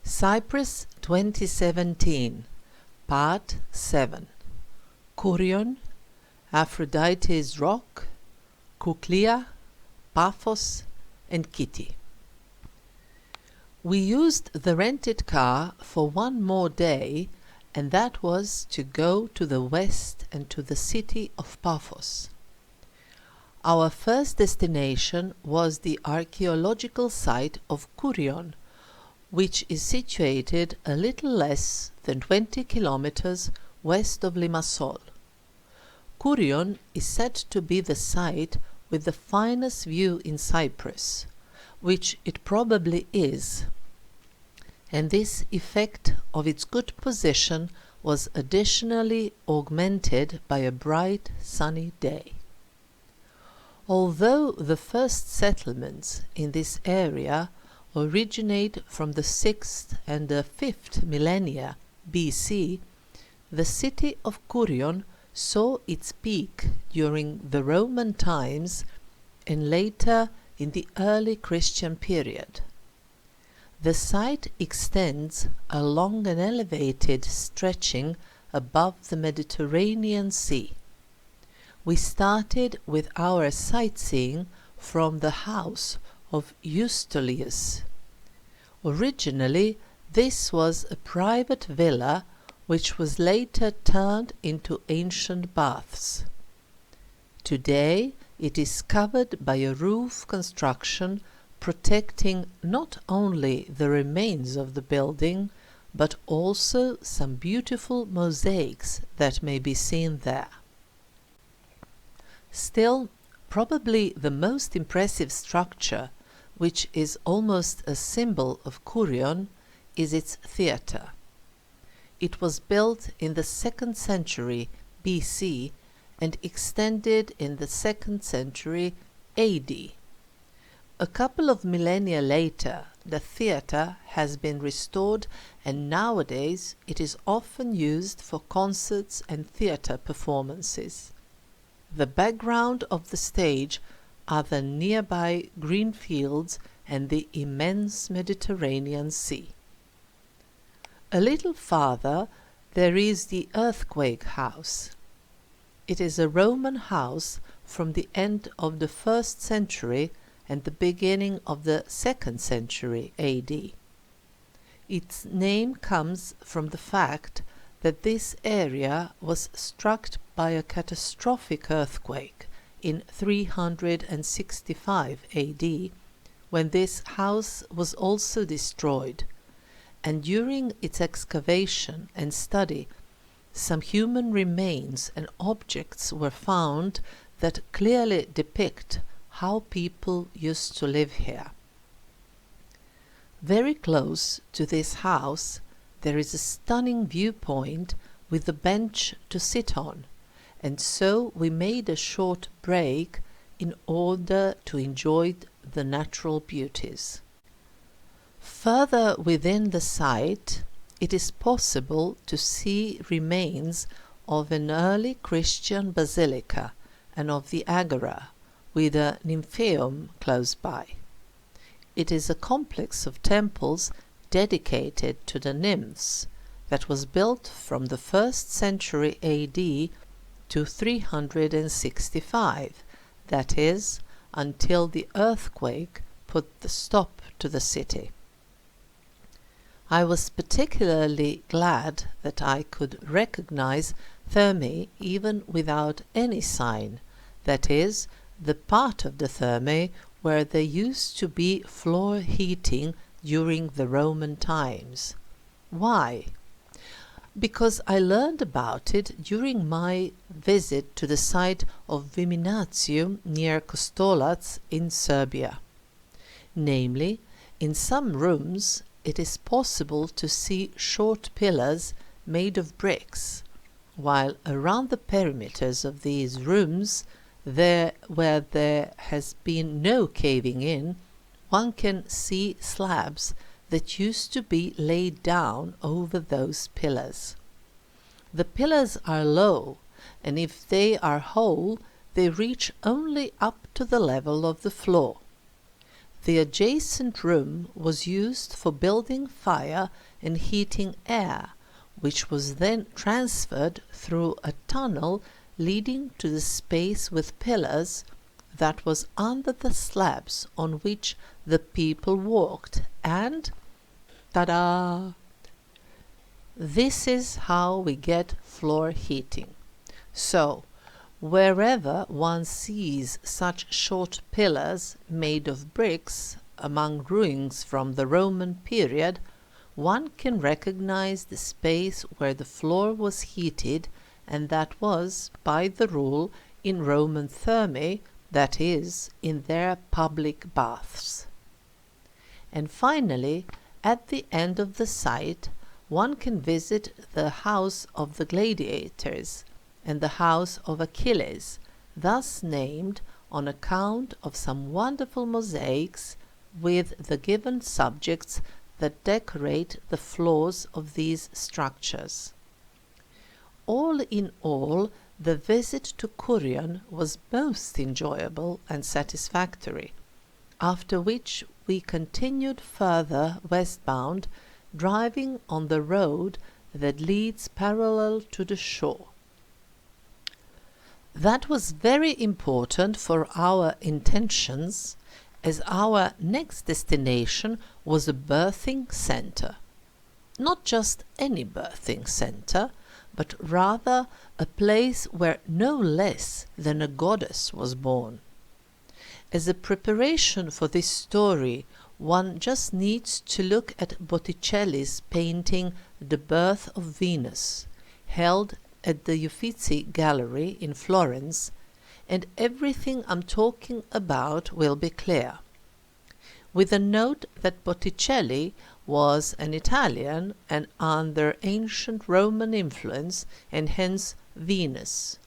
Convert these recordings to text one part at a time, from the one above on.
Cyprus 2017, Part 7. Kourion, Aphrodite's Rock, Kouklia, Pafos and Kiti. We used the rented car for one more day, and that was to go to the west and to the city of Pafos. Our first destination was the archaeological site of Kourion, which is situated a little less than 20 kilometers west of Limassol. Kourion is said to be the site with the finest view in Cyprus, which it probably is, and this effect of its good position was additionally augmented by a bright sunny day. Although the first settlements in this area originate from the 6th and the 5th millennia BC, the city of Kourion saw its peak during the Roman times and later in the early Christian period. The site extends along an elevated stretching above the Mediterranean Sea. We started with our sightseeing from the house of Eustolius. Originally, this was a private villa which was later turned into ancient baths. Today, it is covered by a roof construction protecting not only the remains of the building, but also some beautiful mosaics that may be seen there. Still, probably the most impressive structure, which is almost a symbol of Kourion, is its theatre. It was built in the 2nd century BC and extended in the 2nd century AD. A couple of millennia later, the theatre has been restored, and nowadays it is often used for concerts and theatre performances. The background of the stage are the nearby green fields and the immense Mediterranean Sea. A little farther there is the Earthquake House. It is a Roman house from the end of the 1st century and the beginning of the 2nd century AD. Its name comes from the fact that this area was struck by a catastrophic earthquake in 365 AD, when this house was also destroyed, and during its excavation and study, some human remains and objects were found that clearly depict how people used to live here. Very close to this house there is a stunning viewpoint with a bench to sit on, and so we made a short break in order to enjoy the natural beauties. Further within the site, it is possible to see remains of an early Christian basilica and of the agora, with a nymphaeum close by. It is a complex of temples dedicated to the nymphs that was built from the 1st century AD to 365, that is, until the earthquake put the stop to the city. I was particularly glad that I could recognize Thermae even without any sign, that is, the part of the Thermae where there used to be floor heating during the Roman times. Why? Because I learned about it during my visit to the site of Viminacium near Kostolac in Serbia. Namely, in some rooms it is possible to see short pillars made of bricks, while around the perimeters of these rooms, where there has been no caving in, one can see slabs that used to be laid down over those pillars. The pillars are low, and if they are whole, they reach only up to the level of the floor. The adjacent room was used for building fire and heating air, which was then transferred through a tunnel leading to the space with pillars that was under the slabs on which the people walked, and ta-da! This is how we get floor heating. So, wherever one sees such short pillars made of bricks among ruins from the Roman period, one can recognize the space where the floor was heated, and that was, by the rule, in Roman thermae, that is, in their public baths. And finally, at the end of the site, one can visit the house of the gladiators and the house of Achilles, thus named on account of some wonderful mosaics with the given subjects that decorate the floors of these structures. All in all, the visit to Kourion was most enjoyable and satisfactory, after which we continued further westbound, driving on the road that leads parallel to the shore. That was very important for our intentions, as our next destination was a birthing center. Not just any birthing center, but rather a place where no less than a goddess was born. As a preparation for this story, one just needs to look at Botticelli's painting The Birth of Venus, held at the Uffizi Gallery in Florence, and everything I'm talking about will be clear. With a note that Botticelli was an Italian and under ancient Roman influence, and hence Venus.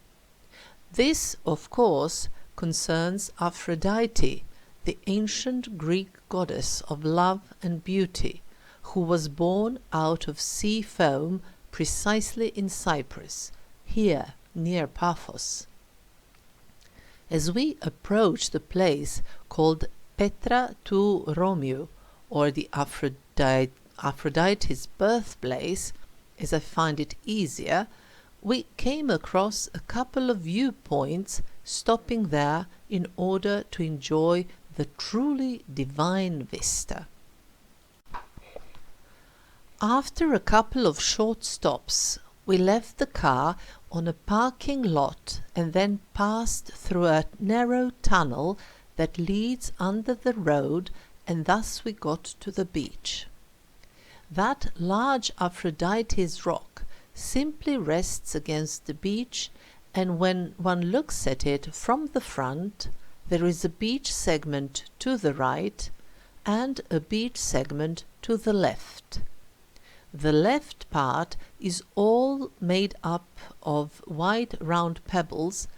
This, of course, concerns Aphrodite, the ancient Greek goddess of love and beauty, who was born out of sea foam precisely in Cyprus, here near Pafos. As we approach the place called Petra tou Romiou, or the Aphrodite's birthplace, as I find it easier, we came across a couple of viewpoints, stopping there in order to enjoy the truly divine vista. After a couple of short stops, we left the car on a parking lot and then passed through a narrow tunnel that leads under the road, and thus we got to the beach. That large Aphrodite's rock simply rests against the beach, and when one looks at it from the front, there is a beach segment to the right and a beach segment to the left. The left part is all made up of white round pebbles,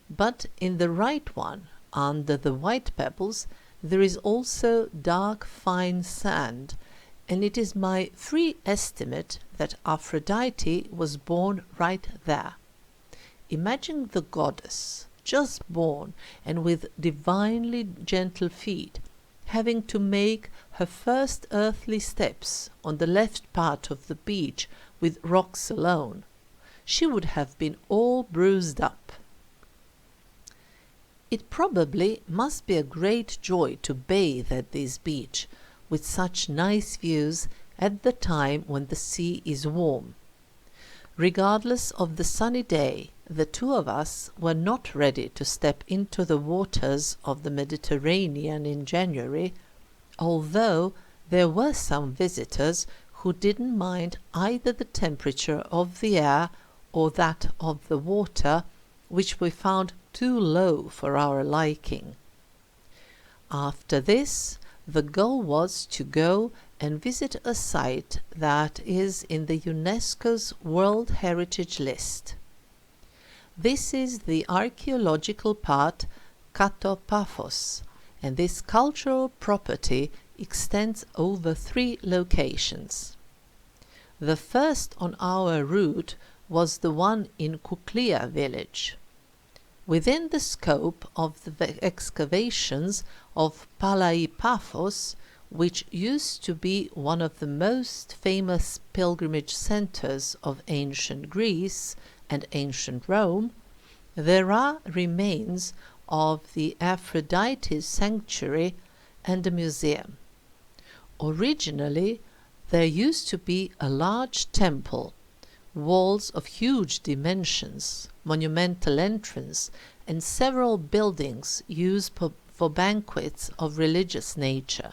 but in the right one, under the white pebbles, there is also dark fine sand, and it is my free estimate that Aphrodite was born right there. Imagine the goddess, just born and with divinely gentle feet, having to make her first earthly steps on the left part of the beach with rocks alone. She would have been all bruised up. It probably must be a great joy to bathe at this beach, with such nice views at the time when the sea is warm. Regardless of the sunny day, the two of us were not ready to step into the waters of the Mediterranean in January, although there were some visitors who didn't mind either the temperature of the air or that of the water, which we found too low for our liking. After this, the goal was to go and visit a site that is in the UNESCO's World Heritage List. This is the archaeological part Pafos, and this cultural property extends over 3 locations. The first on our route was the one in Kouklia village. Within the scope of the excavations of Pafos, which used to be one of the most famous pilgrimage centers of ancient Greece and ancient Rome, there are remains of the Aphrodite sanctuary and a museum. Originally, there used to be a large temple, walls of huge dimensions, monumental entrance, and several buildings used for banquets of religious nature.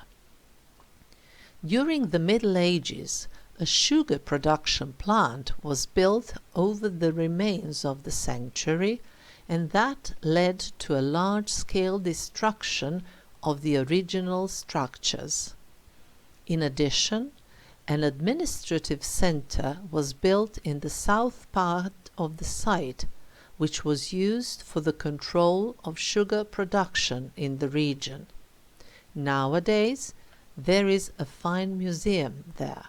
During the Middle Ages, a sugar production plant was built over the remains of the sanctuary, and that led to a large-scale destruction of the original structures. In addition, an administrative center was built in the south part of the site, which was used for the control of sugar production in the region. Nowadays, there is a fine museum there.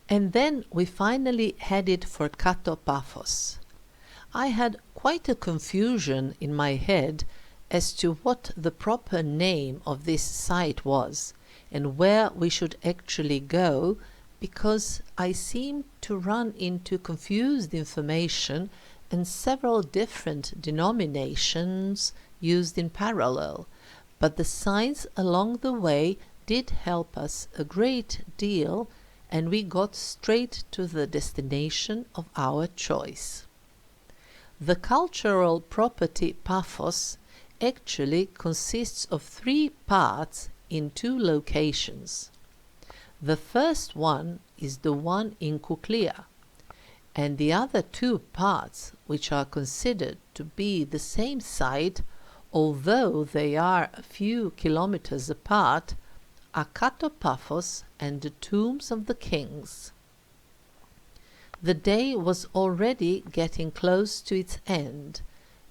And then we finally headed for Pafos. I had quite a confusion in my head as to what the proper name of this site was and where we should actually go, because I seemed to run into confused information and several different denominations used in parallel, but the signs along the way did help us a great deal, and we got straight to the destination of our choice. The cultural property Pafos actually consists of 3 parts in 2 locations. The first one is the one in Kouklia, and the other 2 parts, which are considered to be the same site, although they are a few kilometers apart, are Pafos and the tombs of the kings. The day was already getting close to its end,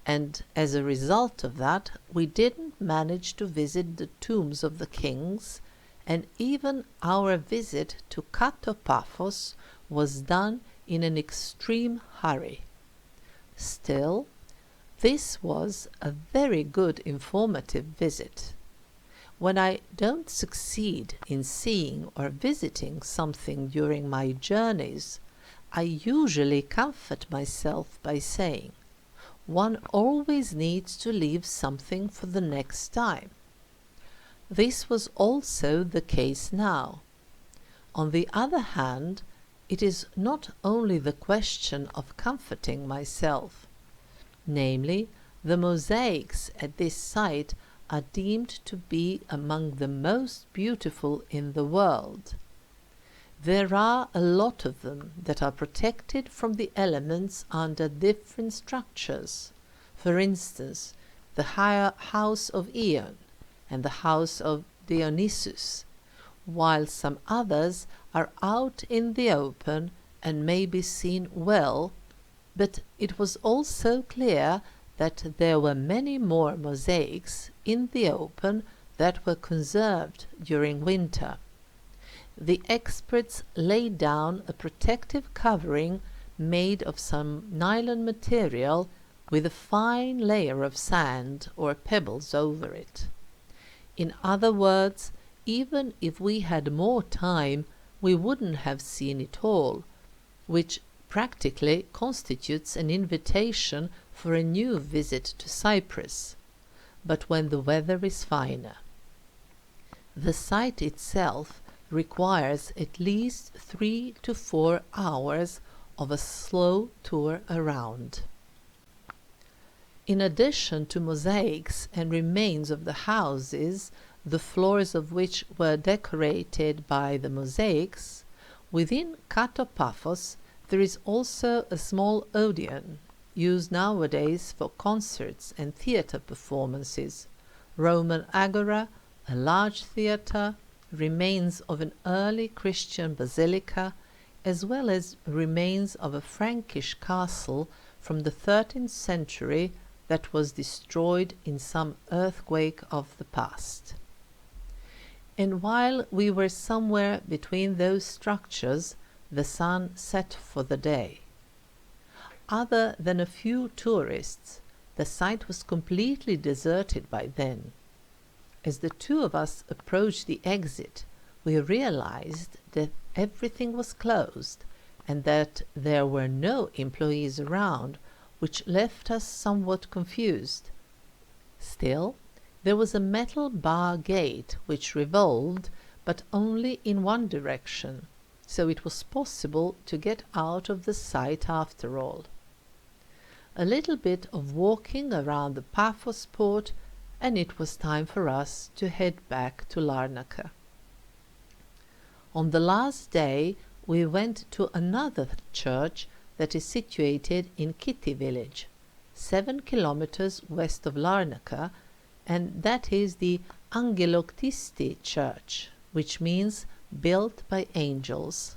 and as a result of that we didn't manage to visit the tombs of the kings, and even our visit to Pafos was done in an extreme hurry. Still, this was a very good informative visit. When I don't succeed in seeing or visiting something during my journeys, I usually comfort myself by saying, one always needs to leave something for the next time. This was also the case now. On the other hand, it is not only the question of comforting myself. Namely, the mosaics at this site are deemed to be among the most beautiful in the world. There are a lot of them that are protected from the elements under different structures. For instance, the house of Ion and the house of Dionysus, while some others are out in the open and may be seen well, but it was also clear that there were many more mosaics in the open that were conserved during winter. The experts laid down a protective covering made of some nylon material with a fine layer of sand or pebbles over it. In other words, even if we had more time, we wouldn't have seen it all, which practically constitutes an invitation for a new visit to Cyprus, but when the weather is finer. The site itself requires at least 3 to 4 hours of a slow tour around. In addition to mosaics and remains of the houses, the floors of which were decorated by the mosaics, within Pafos there is also a small Odeon, used nowadays for concerts and theatre performances, Roman agora, a large theatre, remains of an early Christian basilica, as well as remains of a Frankish castle from the 13th century that was destroyed in some earthquake of the past. And while we were somewhere between those structures, the sun set for the day. Other than a few tourists, the site was completely deserted by then. As the two of us approached the exit, we realized that everything was closed and that there were no employees around, which left us somewhat confused. Still, there was a metal bar gate which revolved, but only in one direction, so it was possible to get out of the site after all. A little bit of walking around the Pafos port, and it was time for us to head back to Larnaca. On the last day, we went to another church that is situated in Kiti village, 7 kilometers west of Larnaca, and that is the Angeloktisti church, which means built by angels.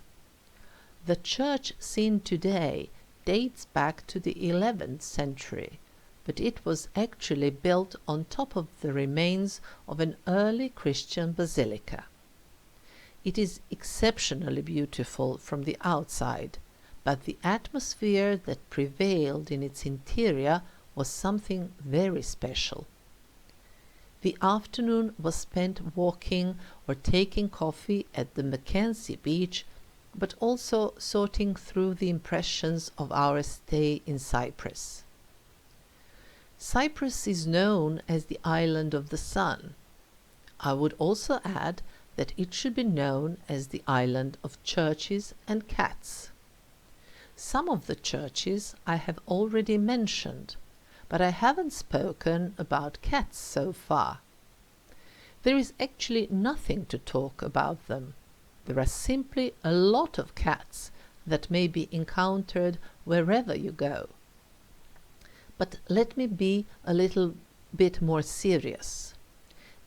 The church seen today dates back to the 11th century, but it was actually built on top of the remains of an early Christian basilica. It is exceptionally beautiful from the outside, but the atmosphere that prevailed in its interior was something very special. The afternoon was spent walking or taking coffee at the Mackenzie beach, but also sorting through the impressions of our stay in Cyprus. Cyprus is known as the island of the sun. I would also add that it should be known as the island of churches and cats. Some of the churches I have already mentioned, but I haven't spoken about cats so far. There is actually nothing to talk about them. There are simply a lot of cats that may be encountered wherever you go. But let me be a little bit more serious.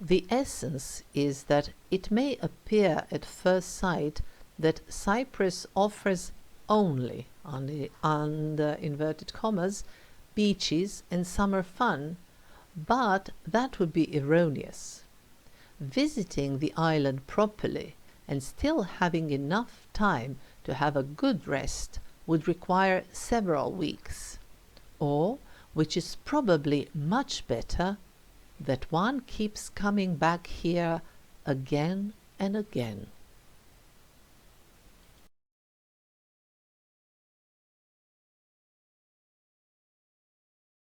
The essence is that it may appear at first sight that Cyprus offers only, under inverted commas, beaches and summer fun, but that would be erroneous. Visiting the island properly and still having enough time to have a good rest would require several weeks, or, which is probably much better, that one keeps coming back here again and again.